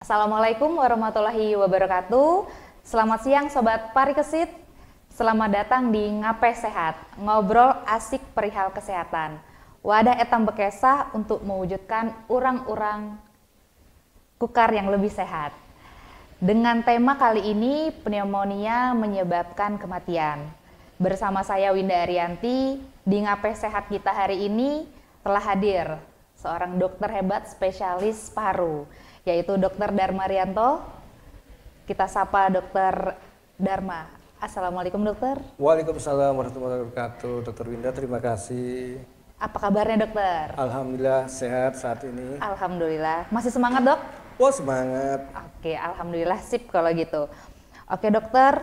Assalamualaikum warahmatullahi wabarakatuh. Selamat siang Sobat Parikesit. Selamat datang di Ngape Sehat, ngobrol asik perihal kesehatan. Wadah etam bekesah untuk mewujudkan urang-urang kukar yang lebih sehat. Dengan tema kali ini, pneumonia menyebabkan kematian. Bersama saya Winda Arianti, di Ngape Sehat kita hari ini telah hadir seorang dokter hebat spesialis paru, yaitu Dr. Dharma Rianto. Kita sapa Dr. Dharma. Assalamualaikum dokter. Waalaikumsalam warahmatullahi wabarakatuh. Dokter Winda, terima kasih. Apa kabarnya dokter? Alhamdulillah sehat saat ini. Alhamdulillah. Masih semangat dok? Wah, semangat. Oke, alhamdulillah sip kalau gitu. Oke dokter,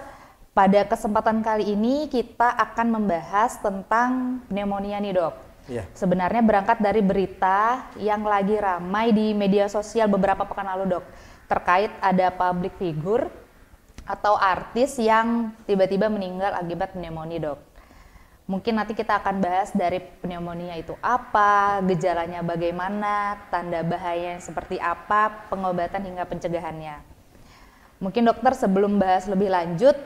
pada kesempatan kali ini kita akan membahas tentang pneumonia nih dok. Ya. Sebenarnya berangkat dari berita yang lagi ramai di media sosial beberapa pekan lalu dok, terkait ada public figure atau artis yang tiba-tiba meninggal akibat pneumonia dok. Mungkin nanti kita akan bahas dari pneumonia itu apa, gejalanya bagaimana, tanda bahayanya seperti apa, pengobatan hingga pencegahannya. Mungkin dokter sebelum bahas lebih lanjut,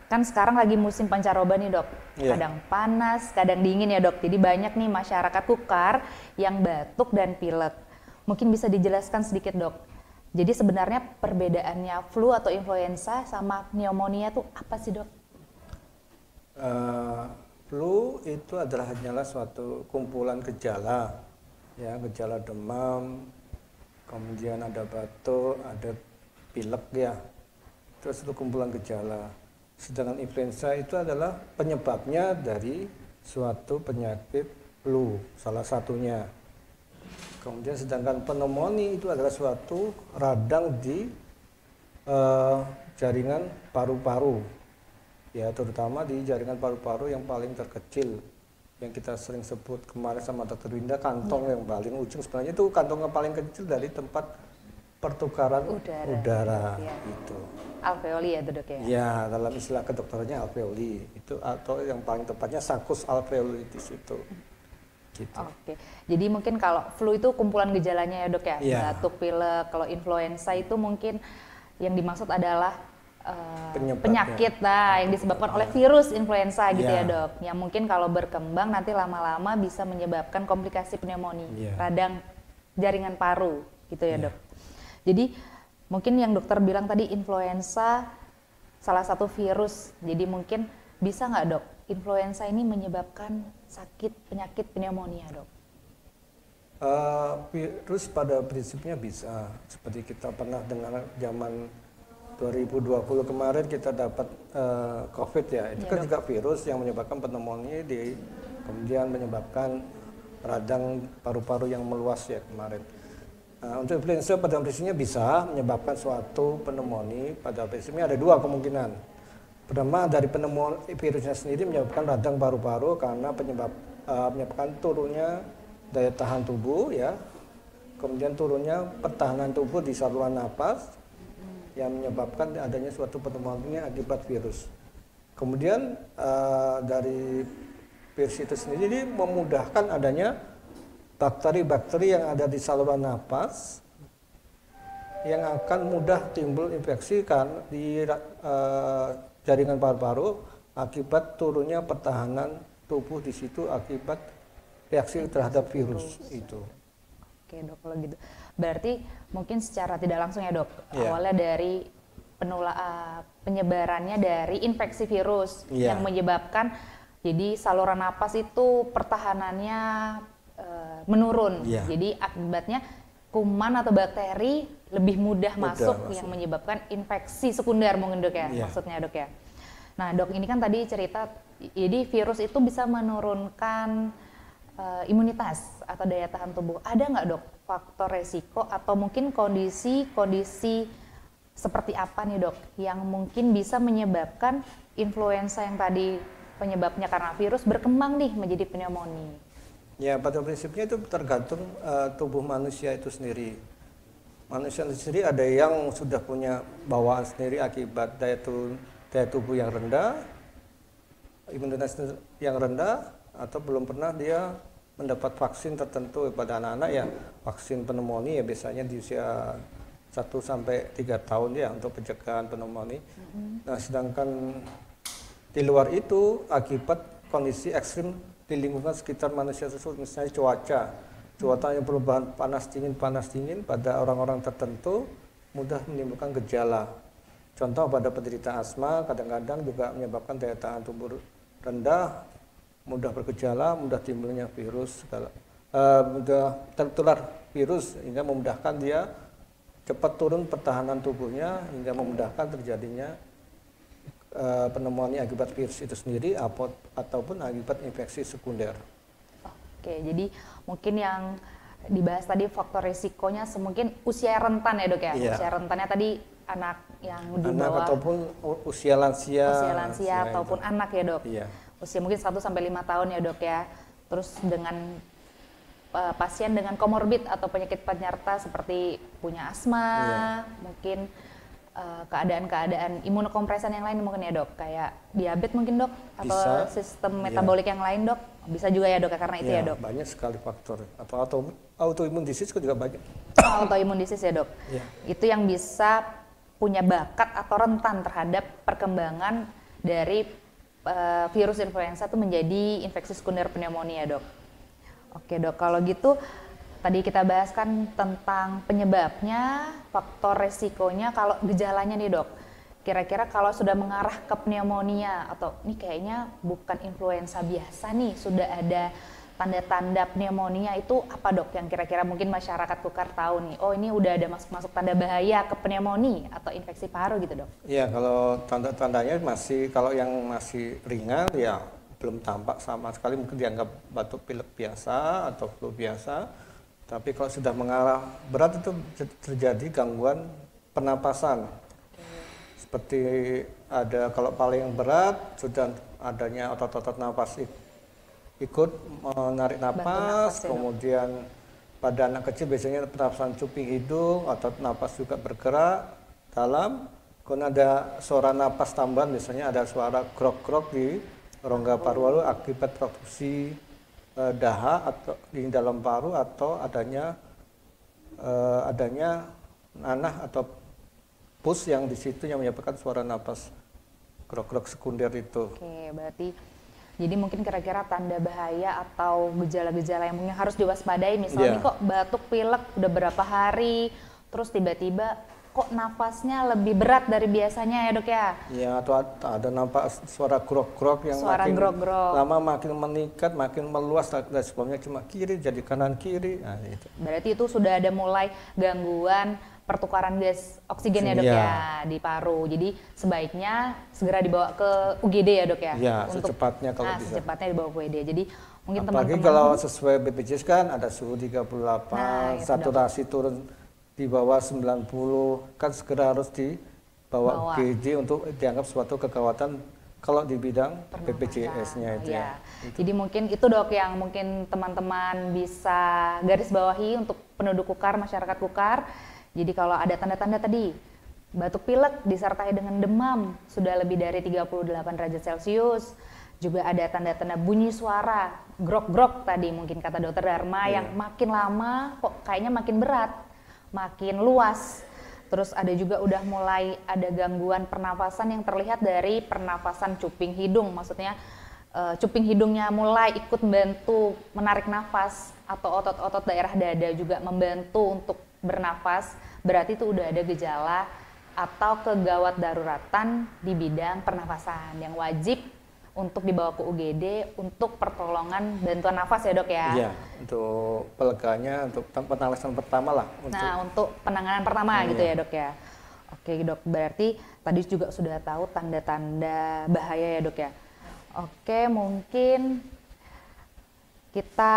kan sekarang lagi musim pancaroba nih dok, kadang panas, kadang dingin ya dok, jadi banyak nih masyarakat kukar yang batuk dan pilek. Mungkin bisa dijelaskan sedikit dok, jadi sebenarnya perbedaannya flu atau influenza sama pneumonia tuh apa sih dok? Flu itu adalah hanyalah suatu kumpulan gejala, ya, gejala demam, kemudian ada batuk, ada pilek ya, terus itu kumpulan gejala. Sedangkan influenza itu adalah penyebabnya dari suatu penyakit flu, salah satunya. Kemudian sedangkan pneumonia itu adalah suatu radang di jaringan paru-paru, ya, terutama di jaringan paru-paru yang paling terkecil, yang kita sering sebut kemarin sama Dr. Winda, kantong yang paling ujung. Sebenarnya itu kantong yang paling kecil dari tempat pertukaran udara ya. Itu. Alveoli ya dok ya? Ya, dalam istilah kedokterannya alveoli itu, atau yang paling tepatnya saccus alveolitis itu. Gitu. Oke, jadi mungkin kalau flu itu kumpulan gejalanya ya dok ya, batuk, pilek. Kalau influenza itu mungkin yang dimaksud adalah penyakit yang disebabkan oleh virus influenza gitu ya dok. Yang mungkin kalau berkembang nanti lama-lama bisa menyebabkan komplikasi pneumonia, radang jaringan paru gitu ya dok. Jadi mungkin yang dokter bilang tadi influenza salah satu virus, jadi mungkin bisa nggak dok influenza ini menyebabkan penyakit pneumonia dok? Virus pada prinsipnya bisa, seperti kita pernah dengar zaman 2020 kemarin kita dapat COVID ya, itu kan juga virus yang menyebabkan pneumonia, kemudian menyebabkan radang paru-paru yang meluas ya kemarin. Untuk influenza pada prinsipnya bisa menyebabkan suatu pneumonia. Pada prinsipnya ada dua kemungkinan. Pertama, dari pneumonia virusnya sendiri menyebabkan radang paru-paru karena menyebabkan turunnya daya tahan tubuh ya. Kemudian turunnya pertahanan tubuh di saluran napas yang menyebabkan adanya suatu pneumonia akibat virus. Kemudian dari virus itu sendiri memudahkan adanya bakteri-bakteri yang ada di saluran napas yang akan mudah timbul infeksi kan di jaringan paru-paru akibat turunnya pertahanan tubuh di situ akibat reaksi terhadap virus itu. Oke dok, kalau gitu berarti mungkin secara tidak langsung ya dok, awalnya dari penyebarannya dari infeksi virus yang menyebabkan jadi saluran napas itu pertahanannya menurun, jadi akibatnya kuman atau bakteri lebih mudah masuk yang menyebabkan infeksi sekunder mungkin dok ya, maksudnya dok ya. Nah dok, ini kan tadi cerita jadi virus itu bisa menurunkan imunitas atau daya tahan tubuh. Ada nggak dok faktor resiko atau mungkin kondisi seperti apa nih dok yang mungkin bisa menyebabkan influenza yang tadi penyebabnya karena virus berkembang nih menjadi pneumonia? Ya, pada prinsipnya itu tergantung tubuh manusia itu sendiri. Manusia sendiri ada yang sudah punya bawaan sendiri akibat daya tubuh yang rendah, imunitas yang rendah, atau belum pernah dia mendapat vaksin tertentu pada anak-anak ya, vaksin pneumonia ya biasanya di usia 1-3 tahun ya untuk pencegahan pneumonia. Nah, sedangkan di luar itu akibat kondisi ekstrim di lingkungan sekitar manusia tersebut, misalnya cuaca yang perubahan panas dingin pada orang-orang tertentu mudah menimbulkan gejala. Contoh pada penderita asma kadang-kadang juga menyebabkan daya tahan tubuh rendah, mudah bergejala, mudah timbulnya virus, mudah tertular virus hingga memudahkan dia cepat turun pertahanan tubuhnya hingga memudahkan terjadinya pneumonia akibat virus itu sendiri ataupun akibat infeksi sekunder. Oke, jadi mungkin yang dibahas tadi faktor risikonya mungkin usia rentan ya dok ya? Iya. Usia rentannya tadi anak yang di bawah. Anak ataupun usia lansia. Usia lansia ataupun itu. Anak ya dok? Iya. Usia mungkin 1-5 tahun ya dok ya? Terus dengan pasien dengan komorbid atau penyakit penyerta seperti punya asma, mungkin keadaan-keadaan imunokompresan yang lain mungkin ya dok, kayak diabetes mungkin dok, atau sistem metabolik yang lain dok, bisa juga ya dok karena itu ya dok. Banyak sekali faktor, atau autoimun disease juga banyak. Autoimun disease ya dok, itu yang bisa punya bakat atau rentan terhadap perkembangan dari virus influenza itu menjadi infeksi sekunder pneumonia dok. Oke dok, kalau gitu tadi kita bahas kan tentang penyebabnya, faktor resikonya, kalau gejalanya nih dok. Kira-kira kalau sudah mengarah ke pneumonia atau ini kayaknya bukan influenza biasa nih, sudah ada tanda-tanda pneumonia, itu apa dok yang kira-kira mungkin masyarakat Kukar tahu nih, oh ini udah ada masuk tanda bahaya ke pneumonia atau infeksi paru gitu dok? Iya, kalau tanda-tandanya kalau yang masih ringan ya belum tampak sama sekali, mungkin dianggap batuk pilek biasa atau flu biasa. Tapi kalau sudah mengarah berat itu terjadi gangguan pernapasan. Seperti ada, kalau paling berat sudah adanya otot-otot napas ikut menarik napas, kemudian pada anak kecil biasanya pernapasan cuping hidung, otot napas juga bergerak dalam. Kemudian ada suara napas tambahan, biasanya ada suara grok-grok di rongga paru-paru akibat produksi dahak atau di dalam paru atau adanya nanah atau pus yang di situ yang menyebabkan suara napas grok-grok sekunder itu. Oke, berarti jadi mungkin kira-kira tanda bahaya atau gejala-gejala yang mungkin harus diwaspadai, misalnya kok batuk pilek udah berapa hari, terus tiba-tiba kok napasnya lebih berat dari biasanya ya dok ya? Iya, atau ada nampak suara grok-grok yang makin lama makin meningkat, makin meluas, dan sebelumnya cuma kiri jadi kanan kiri. Nah, itu. Berarti itu sudah ada mulai gangguan pertukaran gas oksigen ya dok ya di paru. Jadi sebaiknya segera dibawa ke UGD ya dok ya? Iya, secepatnya kalau bisa. Secepatnya dibawa ke UGD. Jadi mungkin apalagi kalau sesuai BPJS kan ada suhu 38, saturasi turun di bawah 90, kan segera harus dibawa UGD untuk dianggap suatu kegawatan kalau di bidang BPJS-nya itu ya. Jadi mungkin itu dok yang mungkin teman-teman bisa garis bawahi untuk penduduk Kukar, masyarakat Kukar. Jadi kalau ada tanda-tanda tadi, batuk pilek disertai dengan demam sudah lebih dari 38 derajat Celcius, juga ada tanda-tanda bunyi suara, grok-grok tadi mungkin kata dokter Dharma yang makin lama kok kayaknya makin berat, makin luas. Terus ada juga udah mulai ada gangguan pernafasan yang terlihat dari pernafasan cuping hidung, maksudnya cuping hidungnya mulai ikut membantu menarik nafas, atau otot-otot daerah dada juga membantu untuk bernafas. Berarti itu udah ada gejala atau kegawat daruratan di bidang pernafasan yang wajib untuk dibawa ke UGD untuk pertolongan bantuan nafas ya dok ya? Iya, untuk peleganya, untuk pengawasan pertama lah. Untuk penanganan pertama gitu ya dok ya? Oke dok, berarti tadi juga sudah tahu tanda-tanda bahaya ya dok ya? Oke, mungkin kita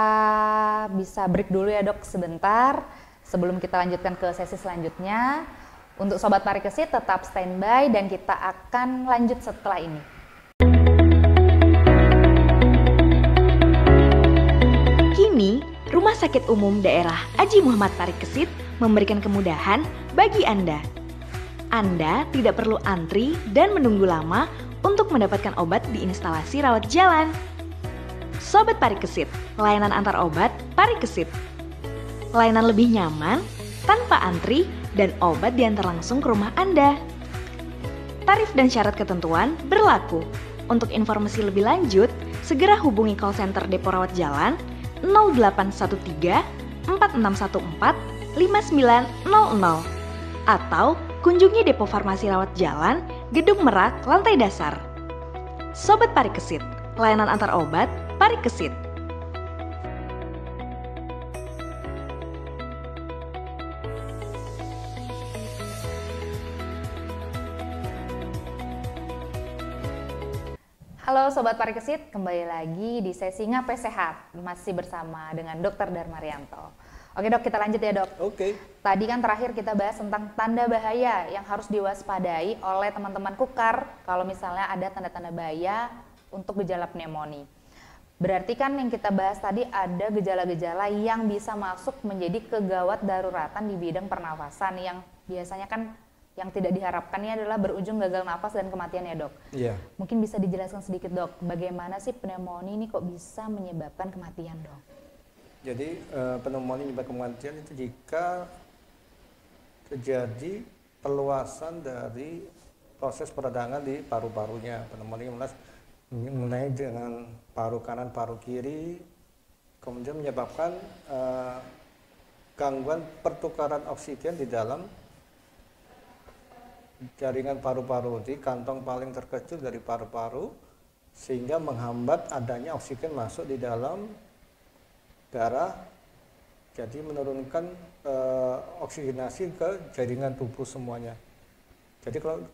bisa break dulu ya dok sebentar sebelum kita lanjutkan ke sesi selanjutnya. Untuk Sobat Parikesit tetap standby dan kita akan lanjut setelah ini. Kini, Rumah Sakit Umum Daerah Haji Muhammad Parikesit memberikan kemudahan bagi Anda. Anda tidak perlu antri dan menunggu lama untuk mendapatkan obat di instalasi rawat jalan. Sobat Parikesit, layanan antar obat Parikesit. Layanan lebih nyaman, tanpa antri, dan obat diantar langsung ke rumah Anda. Tarif dan syarat ketentuan berlaku. Untuk informasi lebih lanjut, segera hubungi call center Depo Rawat Jalan 0813 4614 5900 atau kunjungi Depo Farmasi Rawat Jalan, Gedung Merak, lantai dasar. Sobat Parikesit, layanan antar obat Parikesit. Halo Sobat Parikesit, kembali lagi di sesi Ngapai Sehat, masih bersama dengan Dr. Darmarianto. Oke dok, kita lanjut ya dok. Oke. Tadi kan terakhir kita bahas tentang tanda bahaya yang harus diwaspadai oleh teman-teman kukar kalau misalnya ada tanda-tanda bahaya untuk gejala pneumonia. Berarti kan yang kita bahas tadi ada gejala-gejala yang bisa masuk menjadi kegawat daruratan di bidang pernafasan yang biasanya kan yang tidak diharapkan ini adalah berujung gagal nafas dan kematian ya dok. Iya. Mungkin bisa dijelaskan sedikit dok, bagaimana sih pneumonia ini kok bisa menyebabkan kematian dok? Jadi pneumonia menyebabkan kematian itu jika terjadi perluasan dari proses peradangan di paru-parunya. Pneumonia mengenai dengan paru kanan, paru kiri, kemudian menyebabkan gangguan pertukaran oksigen di dalam jaringan paru-paru, di kantong paling terkecil dari paru-paru, sehingga menghambat adanya oksigen masuk di dalam darah, jadi menurunkan oksigenasi ke jaringan tubuh semuanya. Jadi kalau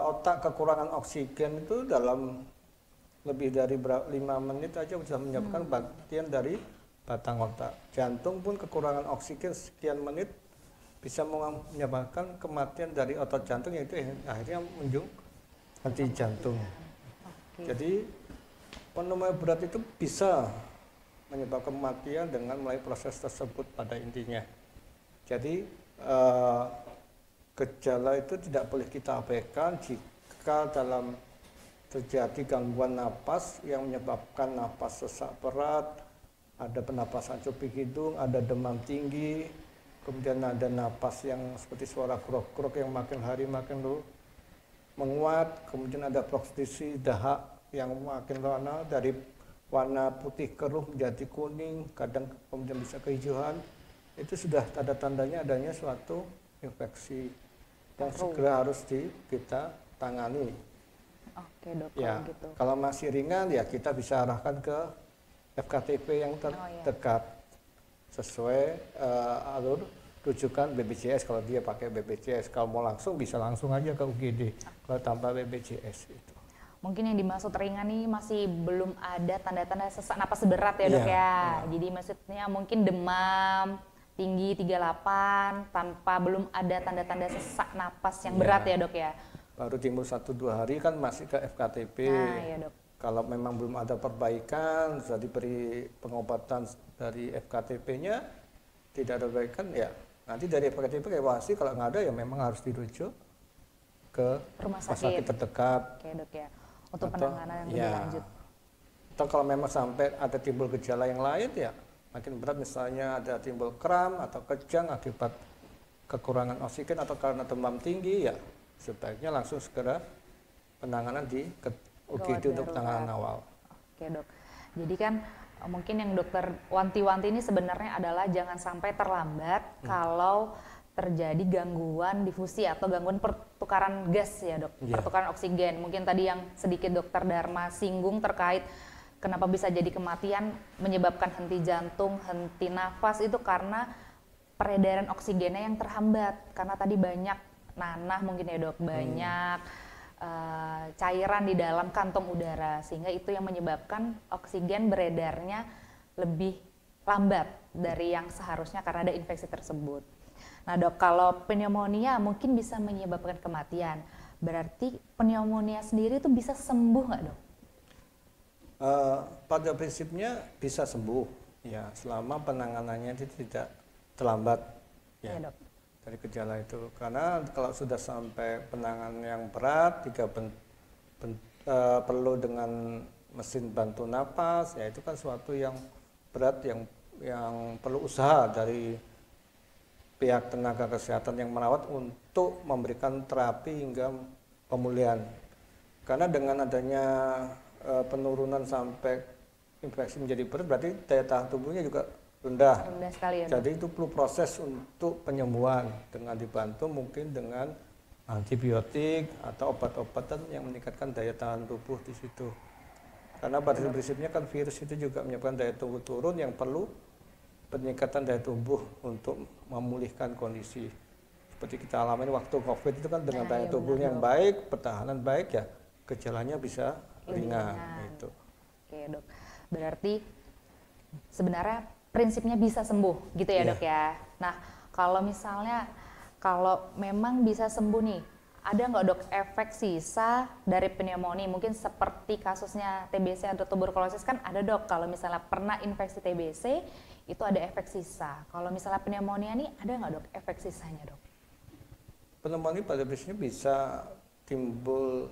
otak kekurangan oksigen itu dalam lebih dari 5 menit aja bisa menyebabkan kematian dari batang otak. Jantung pun kekurangan oksigen sekian menit bisa menyebabkan kematian dari otot jantung, yaitu akhirnya menjung henti jantung. Jadi pneumonia berat itu bisa menyebabkan kematian dengan melalui proses tersebut pada intinya. Jadi gejala itu tidak boleh kita abaikan jika dalam terjadi gangguan napas yang menyebabkan napas sesak berat, ada penapasan cuping hidung, ada demam tinggi, kemudian ada napas yang seperti suara krok-krok yang makin hari makin menguat, kemudian ada proksesi dahak yang makin lama dari warna putih keruh menjadi kuning, kadang kemudian bisa kehijauan. Itu sudah tanda-tandanya adanya suatu infeksi yang segera harus kita tangani. Oke dok, Ya, gitu. kalau masih ringan ya kita bisa arahkan ke FKTP yang terdekat sesuai alur rujukan BPJS. Kalau dia pakai BPJS, kalau mau langsung bisa langsung aja ke UGD kalau tanpa BPJS itu. Mungkin yang dimaksud ringan nih masih belum ada tanda-tanda sesak napas berat ya dok ya. Jadi maksudnya mungkin demam tinggi 38 tanpa belum ada tanda-tanda sesak napas yang berat ya dok ya. Baru timbul 1-2 hari kan masih ke FKTP. Nah, ya dok. Kalau memang belum ada perbaikan, sudah diberi pengobatan dari FKTP-nya, tidak ada perbaikan, ya nanti dari FKTP evaluasi, kalau nggak ada ya memang harus dirujuk ke rumah sakit terdekat. Oke dok ya, untuk penanganan yang lebih lanjut. Atau kalau memang sampai ada timbul gejala yang lain ya makin berat, misalnya ada timbul kram atau kejang akibat kekurangan oksigen atau karena demam tinggi, ya sebaiknya langsung segera penanganan di UGD untuk penanganan awal. Oke dok, jadi kan mungkin yang dokter wanti-wanti ini sebenarnya adalah jangan sampai terlambat kalau terjadi gangguan difusi atau gangguan pertukaran gas ya dok, pertukaran oksigen. Mungkin tadi yang sedikit dokter Dharma singgung terkait kenapa bisa jadi kematian menyebabkan henti jantung, henti nafas itu karena peredaran oksigennya yang terhambat. Karena tadi banyak nanah mungkin ya dok, banyak cairan di dalam kantong udara, sehingga itu yang menyebabkan oksigen beredarnya lebih lambat dari yang seharusnya karena ada infeksi tersebut. Nah dok, kalau pneumonia mungkin bisa menyebabkan kematian, berarti pneumonia sendiri itu bisa sembuh nggak dok? Pada prinsipnya bisa sembuh ya, selama penanganannya itu tidak terlambat ya, dok, dari gejala itu. Karena kalau sudah sampai penanganan yang berat, perlu dengan mesin bantu napas, ya itu kan suatu yang berat yang perlu usaha dari pihak tenaga kesehatan yang merawat untuk memberikan terapi hingga pemulihan. Karena dengan adanya penurunan sampai infeksi menjadi berat, berarti daya tahan tubuhnya juga rendah. Rendah sekali ya, Dok. Jadi itu perlu proses untuk penyembuhan dengan dibantu mungkin dengan antibiotik atau obat-obatan yang meningkatkan daya tahan tubuh di situ. Karena pada prinsipnya kan virus itu juga menyebabkan daya tubuh turun yang perlu peningkatan daya tubuh untuk memulihkan kondisi. Seperti kita alami waktu COVID itu kan dengan daya tubuh yang baik, pertahanan baik ya, gejalanya bisa ringan. Gitu. Oke, Dok. Berarti sebenarnya prinsipnya bisa sembuh gitu ya, Dok ya. Nah, kalau misalnya kalau memang bisa sembuh nih, ada nggak, Dok, efek sisa dari pneumonia? Mungkin seperti kasusnya TBC atau tuberkulosis kan ada, Dok. Kalau misalnya pernah infeksi TBC, itu ada efek sisa. Kalau misalnya pneumonia nih, ada nggak, Dok, efek sisanya, Dok? Pneumonia pada prinsipnya bisa timbul,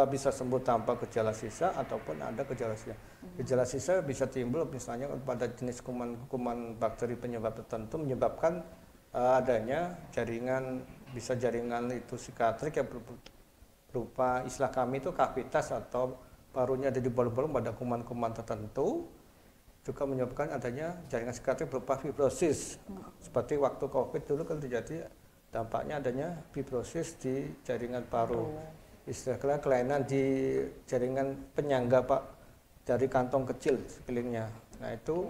bisa sembuh tanpa gejala sisa ataupun ada gejala sisa. Gejala sisa bisa timbul misalnya pada jenis kuman bakteri penyebab tertentu menyebabkan adanya jaringan, bisa jaringan itu sikatrik yang berupa istilah kami itu kavitas atau parunya ada di bolong-bolong pada kuman-kuman tertentu, juga menyebabkan adanya jaringan sikatrik berupa fibrosis. Seperti waktu COVID dulu kan terjadi dampaknya adanya fibrosis di jaringan paru. Istilahnya kelainan di jaringan penyangga dari kantong kecil sekelilingnya. Nah itu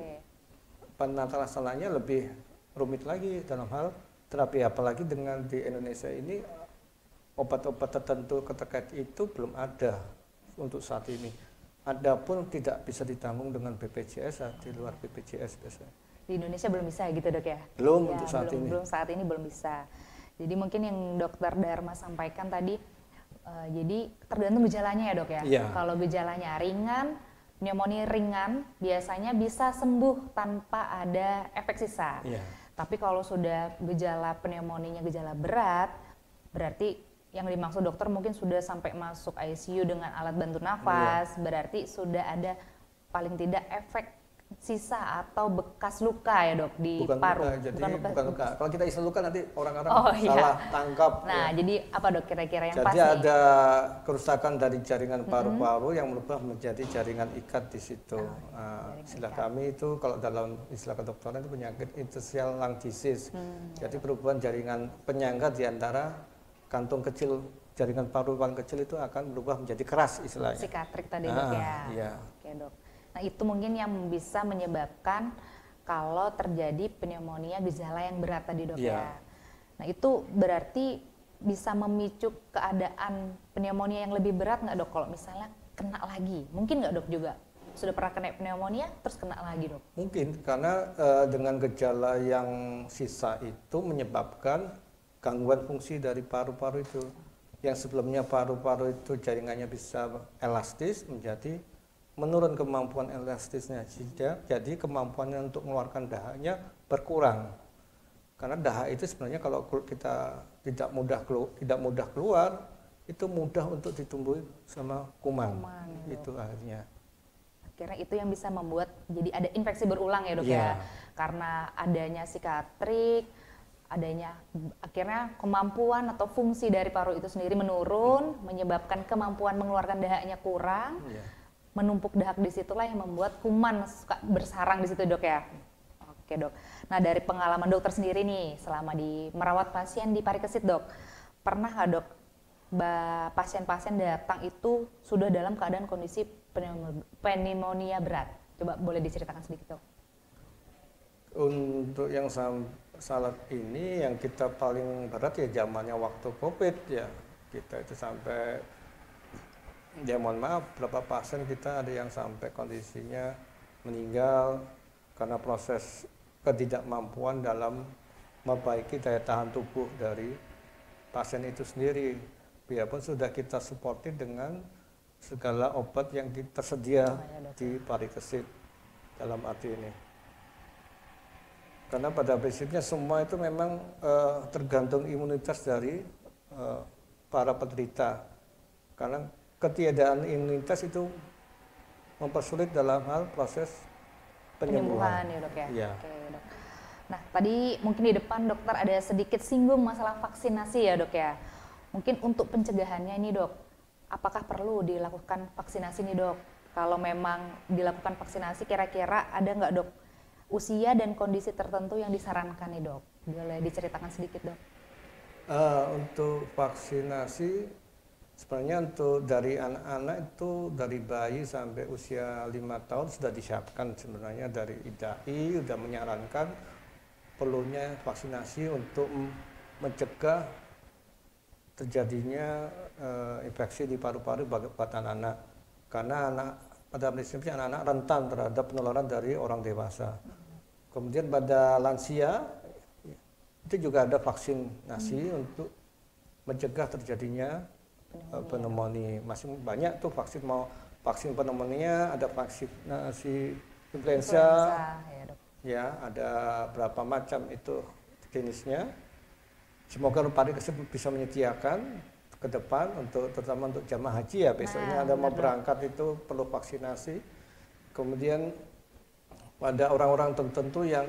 penata laksananya lebih rumit lagi dalam hal terapi, apalagi dengan di Indonesia ini obat-obat tertentu terkait itu belum ada untuk saat ini. Adapun tidak bisa ditanggung dengan BPJS di luar BPJS biasanya. Di Indonesia belum bisa gitu, Dok ya? Belum Ya, untuk saat ini. Belum saat ini belum bisa. Jadi mungkin yang Dokter Dharma sampaikan tadi, jadi tergantung gejalanya ya, Dok ya? Iya. Kalau gejalanya ringan, pneumonia ringan biasanya bisa sembuh tanpa ada efek sisa. Iya. Tapi kalau sudah gejala pneumonianya gejala berat, berarti yang dimaksud dokter mungkin sudah sampai masuk ICU dengan alat bantu nafas, berarti sudah ada paling tidak efek sisa atau bekas luka ya, Dok, di paru. Bukan luka. Kalau kita istilah luka nanti orang-orang iya. salah tangkap. Nah, jadi apa, Dok, kira-kira yang pas Jadi nih? ada kerusakan dari jaringan paru-paru yang berubah menjadi jaringan ikat di situ. Istilah kami itu kalau dalam istilah kedokteran itu penyakit interstitial lung disease. Jadi perubahan jaringan penyangga di antara kantung kecil, jaringan paru paling kecil itu akan berubah menjadi keras istilahnya. Sikatrik tadi, Dok, ya. Iya. Oke, Dok. Nah, itu mungkin yang bisa menyebabkan kalau terjadi pneumonia gejala yang berat tadi, Dok, ya. Nah, itu berarti bisa memicu keadaan pneumonia yang lebih berat nggak, Dok, kalau misalnya kena lagi? Mungkin nggak, Dok, juga sudah pernah kena pneumonia terus kena lagi, Dok? Mungkin karena dengan gejala yang sisa itu menyebabkan gangguan fungsi dari paru-paru itu. Yang sebelumnya paru-paru itu jaringannya bisa elastis menjadi menurun kemampuan elastisnya, jadi kemampuannya untuk mengeluarkan dahaknya berkurang. Karena dahak itu sebenarnya kalau kita tidak mudah keluar, itu mudah untuk ditumbuhi sama kuman itu akhirnya. Akhirnya itu yang bisa membuat jadi ada infeksi berulang ya, Dok, ya. Karena adanya sikatrik, adanya akhirnya kemampuan atau fungsi dari paru itu sendiri menurun, menyebabkan kemampuan mengeluarkan dahaknya kurang. Menumpuk dahak di situlah yang membuat kuman suka bersarang di situ, Dok, ya. Oke, Dok. Nah, dari pengalaman dokter sendiri nih selama di merawat pasien di Parikesit, Dok, pernah nggak, Dok, pasien-pasien datang itu sudah dalam keadaan kondisi pneumonia berat? Coba boleh diceritakan sedikit, Dok. Untuk yang saat ini yang kita paling berat ya zamannya waktu COVID ya, kita itu sampai ya mohon maaf, beberapa pasien kita ada yang sampai kondisinya meninggal karena proses ketidakmampuan dalam memperbaiki daya tahan tubuh dari pasien itu sendiri. Biarpun sudah kita supporti dengan segala obat yang tersedia di Parikesit dalam arti ini. Karena pada prinsipnya semua itu memang tergantung imunitas dari para penderita. Karena ketiadaan imunitas itu mempersulit dalam hal proses penyembuhan. Ya, Dok, ya. Iya. Oke, Dok. Nah, tadi mungkin di depan dokter ada sedikit singgung masalah vaksinasi ya dok ya. Mungkin untuk pencegahannya ini dok, apakah perlu dilakukan vaksinasi nih dok? Kalau memang dilakukan vaksinasi, kira-kira ada nggak dok usia dan kondisi tertentu yang disarankan nih dok? Boleh diceritakan sedikit dok? Untuk vaksinasi, sebenarnya untuk dari anak-anak itu dari bayi sampai usia 5 tahun sudah disiapkan sebenarnya dari IDAI sudah menyarankan perlunya vaksinasi untuk mencegah terjadinya infeksi di paru-paru buat anak-anak, karena pada prinsipnya anak-anak rentan terhadap penularan dari orang dewasa. Kemudian pada lansia itu juga ada vaksinasi untuk mencegah terjadinya pneumonia. Masih banyak tuh vaksin, mau vaksin pneumonia, ada vaksinasi influenza ya, ada berapa macam itu jenisnya. Semoga Pari Kesit bisa menyediakan ke depan untuk terutama untuk jamaah haji ya, besoknya Anda mau berangkat itu perlu vaksinasi. Kemudian pada orang-orang tertentu yang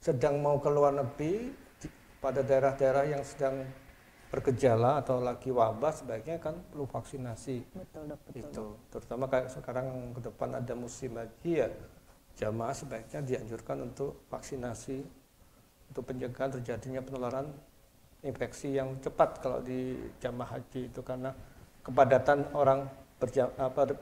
sedang mau ke luar negeri, pada daerah-daerah yang sedang bergejala atau lagi wabah, sebaiknya kan perlu vaksinasi. Betul dok, betul. Itu terutama kayak sekarang ke depan ada musim haji ya, jamaah sebaiknya dianjurkan untuk vaksinasi untuk pencegahan terjadinya penularan infeksi yang cepat kalau di jamaah haji itu, karena kepadatan orang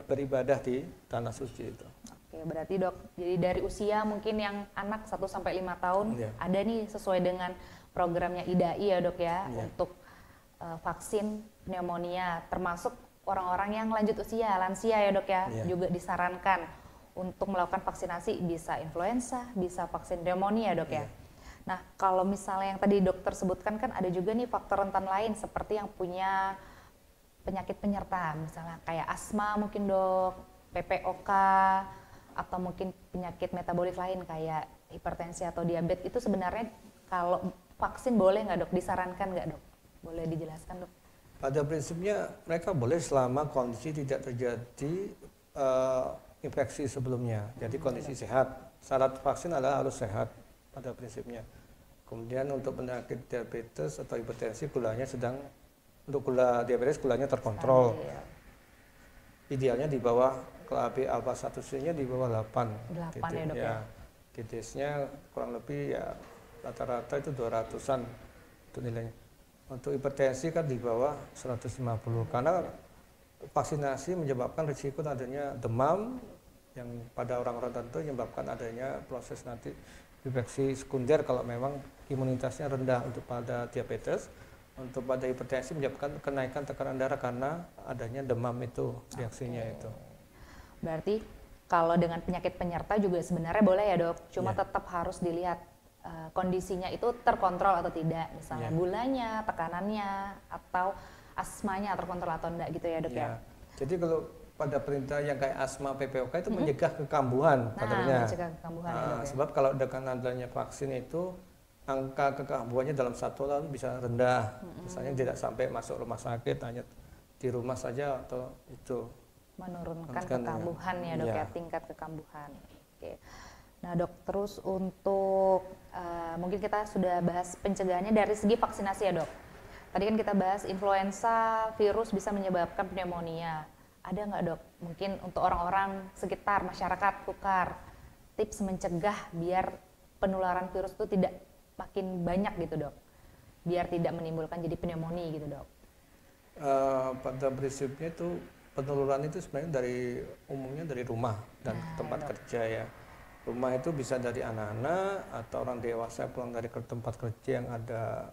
beribadah di tanah suci itu. Oke, berarti dok, jadi dari usia mungkin yang anak 1 sampai 5 tahun ada nih sesuai dengan programnya IDAI ya dok ya, untuk vaksin pneumonia, termasuk orang-orang yang lanjut usia, lansia ya dok ya, juga disarankan untuk melakukan vaksinasi, bisa influenza, bisa vaksin pneumonia dok ya. Nah, kalau misalnya yang tadi dokter sebutkan kan ada juga nih faktor rentan lain seperti yang punya penyakit penyerta, misalnya kayak asma mungkin dok, PPOK, atau mungkin penyakit metabolik lain kayak hipertensi atau diabetes. Itu sebenarnya kalau vaksin boleh nggak dok? Disarankan nggak dok? Boleh dijelaskan dok? Pada prinsipnya mereka boleh selama kondisi tidak terjadi infeksi sebelumnya, jadi kondisi sehat. Syarat vaksin adalah harus sehat pada prinsipnya. Kemudian untuk penyakit diabetes atau hipertensi, gulanya sedang, untuk gula diabetes gulanya terkontrol. Idealnya di bawah, kalau alpha-1C-nya di bawah 8 ya dok ya. Titisnya kurang lebih ya rata-rata itu 200-an itu nilainya. Untuk hipertensi kan di bawah 150, karena vaksinasi menyebabkan risiko adanya demam yang pada orang-orang tertentu menyebabkan adanya proses nanti infeksi sekunder kalau memang imunitasnya rendah. Untuk pada diabetes, untuk pada hipertensi menyebabkan kenaikan tekanan darah karena adanya demam itu reaksinya itu. Berarti kalau dengan penyakit penyerta juga sebenarnya boleh ya dok, cuma tetap harus dilihat kondisinya itu terkontrol atau tidak, misalnya gulanya, tekanannya, atau asmanya terkontrol atau enggak gitu ya dok ya. Jadi kalau pada perintah yang kayak asma, PPOK itu mencegah kekambuhan katanya. Mencegah kekambuhan ya, dok, ya. Sebab kalau dengan adanya vaksin itu angka kekambuhannya dalam 1 tahun bisa rendah. Misalnya tidak sampai masuk rumah sakit, hanya di rumah saja atau itu. Menurunkan kekambuhan ya dok ya, tingkat kekambuhan. Oke. Nah dok, terus untuk mungkin kita sudah bahas pencegahannya dari segi vaksinasi ya dok. Tadi kan kita bahas influenza virus bisa menyebabkan pneumonia. Ada nggak dok, mungkin untuk orang-orang sekitar, masyarakat, tukar, tips mencegah biar penularan virus itu tidak makin banyak gitu dok, biar tidak menimbulkan jadi pneumonia gitu dok? Pada prinsipnya itu penularan itu sebenarnya umumnya dari rumah dan tempat kerja ya. Rumah itu bisa dari anak-anak atau orang dewasa pulang dari tempat kerja yang ada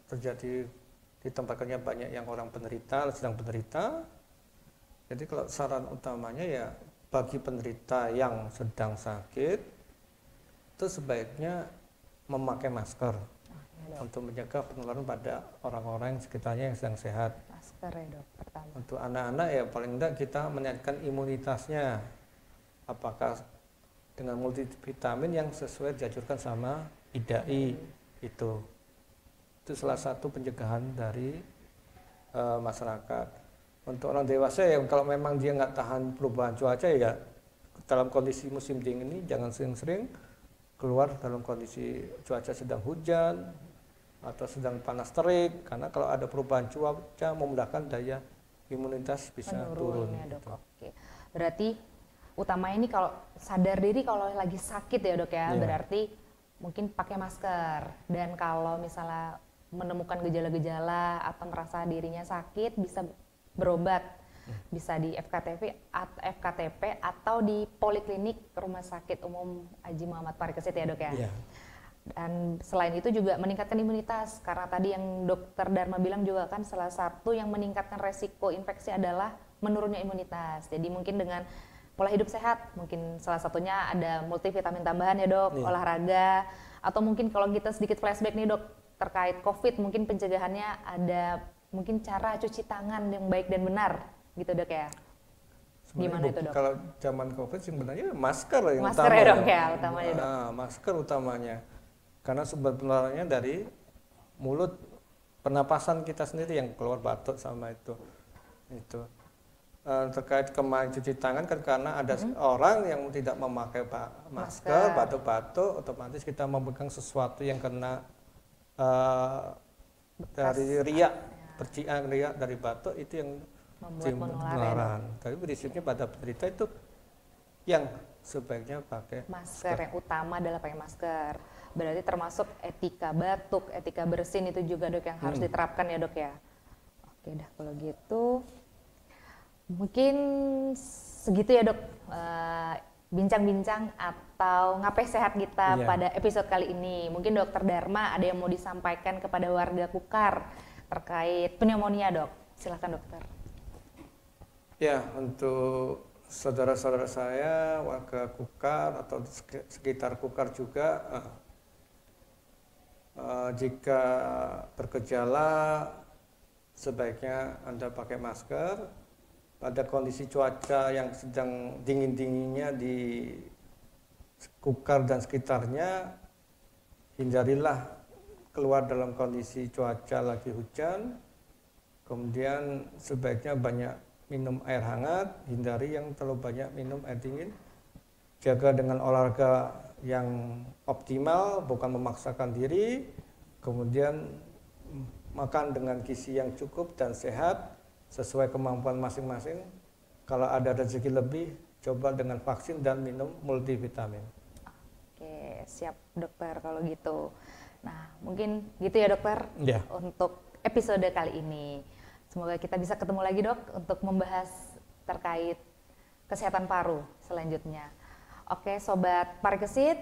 terjadi di tempat kerja banyak yang orang penderita, sedang penderita. Jadi kalau saran utamanya ya bagi penderita yang sedang sakit itu sebaiknya memakai masker untuk menjaga penularan pada orang-orang yang sekitarnya yang sedang sehat. Masker ya dok, pertama. Untuk anak-anak ya paling tidak kita meningkatkan imunitasnya. Apakah dengan multivitamin yang sesuai dianjurkan sama IDAI itu. Itu salah satu pencegahan dari masyarakat. Untuk orang dewasa yang kalau memang dia nggak tahan perubahan cuaca ya dalam kondisi musim dingin ini jangan sering-sering keluar dalam kondisi cuaca sedang hujan atau sedang panas terik, karena kalau ada perubahan cuaca memudahkan daya imunitas bisa turun. Ya, Dok. Gitu. Oke. Berarti utamanya ini kalau sadar diri kalau lagi sakit ya, Dok ya. Iya. Berarti mungkin pakai masker, dan kalau misalnya menemukan gejala-gejala atau merasa dirinya sakit bisa berobat, bisa di FKTP atau di Poliklinik Rumah Sakit Umum Haji Muhammad Pari Kesit ya, Dok ya. Iya. Dan selain itu juga meningkatkan imunitas, karena tadi yang Dokter Dharma bilang juga kan salah satu yang meningkatkan resiko infeksi adalah menurunnya imunitas. Jadi mungkin dengan pola hidup sehat, mungkin salah satunya ada multivitamin tambahan ya, Dok, Iya. olahraga, atau mungkin kalau kita sedikit flashback nih, Dok, terkait COVID, mungkin pencegahannya ada mungkin cara cuci tangan yang baik dan benar gitu, Dok ya. Gimana itu, Dok? Kalau zaman COVID sebenarnya masker yang Masker utama. ya, Dok ya, utamanya, Dok. Masker utamanya. Karena sumber penularannya dari mulut, pernapasan kita sendiri yang keluar batuk sama itu. Terkait kemarin cuci tangan kan karena ada orang yang tidak memakai masker, batuk-batuk, otomatis kita memegang sesuatu yang kena dari riak, percikan riak dari batuk, itu yang Membuat penularan. Tapi prinsipnya pada penderita itu yang sebaiknya pakai Masker yang utama adalah pakai masker. Berarti termasuk etika batuk, etika bersin itu juga, Dok, yang harus diterapkan ya, Dok ya. Oke dah kalau gitu. Mungkin segitu ya, Dok, bincang-bincang atau ngapai sehat kita pada episode kali ini. Mungkin Dokter Dharma ada yang mau disampaikan kepada warga Kukar terkait pneumonia, Dok. Silakan, Dokter. Ya, untuk saudara-saudara saya, warga Kukar atau sekitar Kukar juga, jika bergejala sebaiknya Anda pakai masker. Pada kondisi cuaca yang sedang dingin-dinginnya di Kukar dan sekitarnya, hindarilah keluar dalam kondisi cuaca lagi hujan. Kemudian sebaiknya banyak minum air hangat, hindari yang terlalu banyak minum air dingin. Jaga dengan olahraga yang optimal, bukan memaksakan diri. Kemudian makan dengan gizi yang cukup dan sehat sesuai kemampuan masing-masing. Kalau ada rezeki lebih, coba dengan vaksin dan minum multivitamin. Oke, siap, Dokter kalau gitu. Nah, mungkin gitu ya, Dokter, untuk episode kali ini. Semoga kita bisa ketemu lagi, Dok, untuk membahas terkait kesehatan paru selanjutnya. Oke, Sobat Pari Kesit,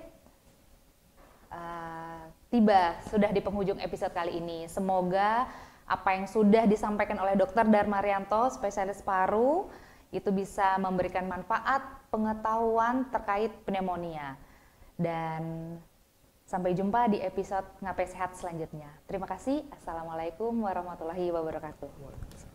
sudah di penghujung episode kali ini. Semoga apa yang sudah disampaikan oleh Dokter Dharma Rianto, spesialis paru, itu bisa memberikan manfaat pengetahuan terkait pneumonia. Dan sampai jumpa di episode Ngapai Sehat selanjutnya. Terima kasih. Assalamualaikum warahmatullahi wabarakatuh.